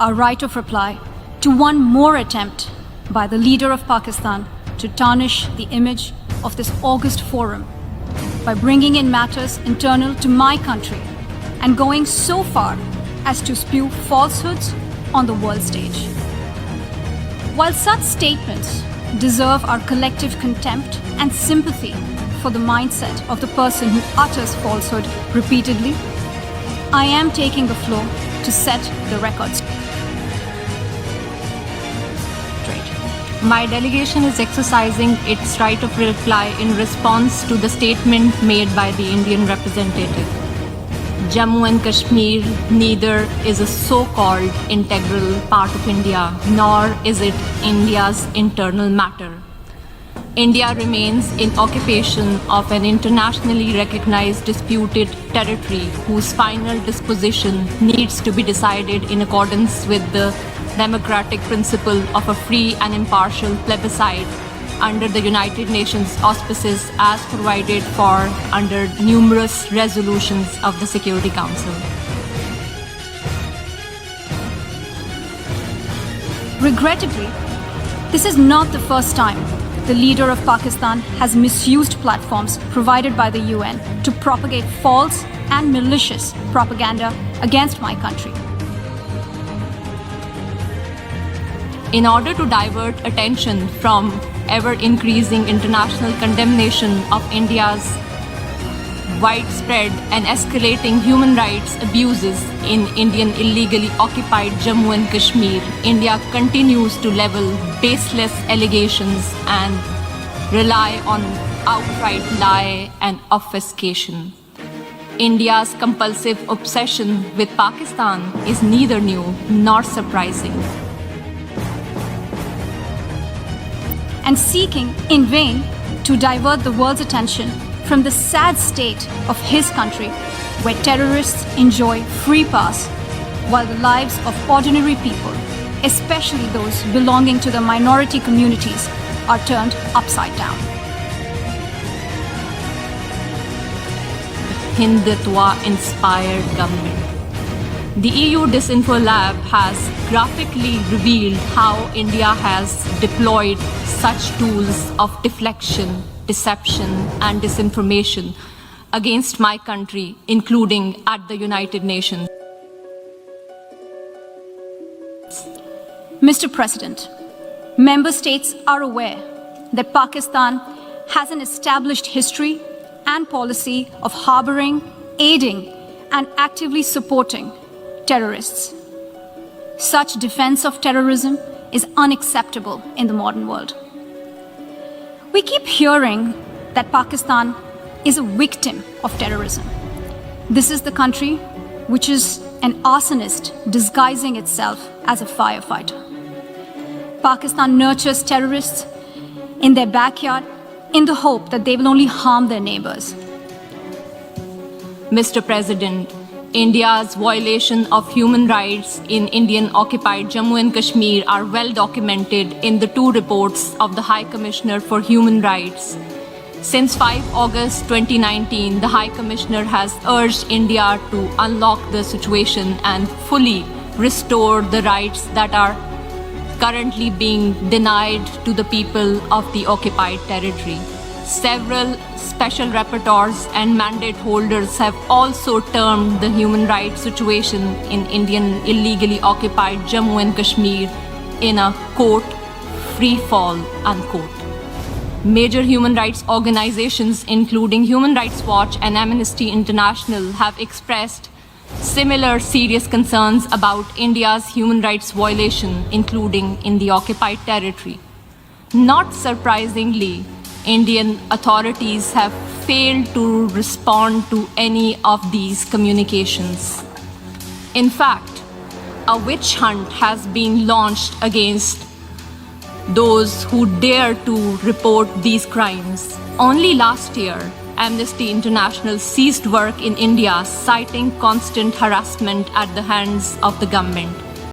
our right of reply to one more attempt by the leader of Pakistan to tarnish the image of this august forum by bringing in matters internal to my country and going so far as to spew falsehoods on the world stage. While such statements deserve our collective contempt and sympathy for the mindset of the person who utters falsehood repeatedly, I am taking the floor to set the record straight. My delegation is exercising its right of reply in response to the statement made by the Indian representative. Jammu and Kashmir neither is a so-called integral part of India, nor is it India's internal matter. India remains in occupation of an internationally recognized disputed territory whose final disposition needs to be decided in accordance with the democratic principle of a free and impartial plebiscite under the United Nations auspices as provided for under numerous resolutions of the Security Council. Regrettably, this is not the first time the leader of Pakistan has misused platforms provided by the UN to propagate false and malicious propaganda against my country. In order to divert attention from ever-increasing international condemnation of India's widespread and escalating human rights abuses in Indian illegally occupied Jammu and Kashmir, India continues to level baseless allegations and rely on outright lie and obfuscation. India's compulsive obsession with Pakistan is neither new nor surprising. And seeking in vain to divert the world's attention from the sad state of his country, where terrorists enjoy free pass, while the lives of ordinary people, especially those belonging to the minority communities, are turned upside down. Hindutva-inspired government. The EU Disinfo Lab has graphically revealed how India has deployed such tools of deflection, deception, and disinformation against my country, including at the United Nations. Mr. President, member states are aware that Pakistan has an established history and policy of harboring, aiding, and actively supporting terrorists. Such defense of terrorism is unacceptable in the modern world. We keep hearing that Pakistan is a victim of terrorism. This is the country which is an arsonist disguising itself as a firefighter. Pakistan nurtures terrorists in their backyard in the hope that they will only harm their neighbors. Mr. President, India's violation of human rights in Indian-occupied Jammu and Kashmir are well documented in the two reports of the High Commissioner for Human Rights. Since 5 August 2019, the High Commissioner has urged India to unlock the situation and fully restore the rights that are currently being denied to the people of the occupied territory. Several special rapporteurs and mandate holders have also termed the human rights situation in Indian illegally occupied Jammu and Kashmir in a, quote, free fall, unquote. Major human rights organizations, including Human Rights Watch and Amnesty International, have expressed similar serious concerns about India's human rights violation, including in the occupied territory. Not surprisingly, Indian authorities have failed to respond to any of these communications. In fact, a witch hunt has been launched against those who dare to report these crimes. Only last year, Amnesty International ceased work in India, citing constant harassment at the hands of the government.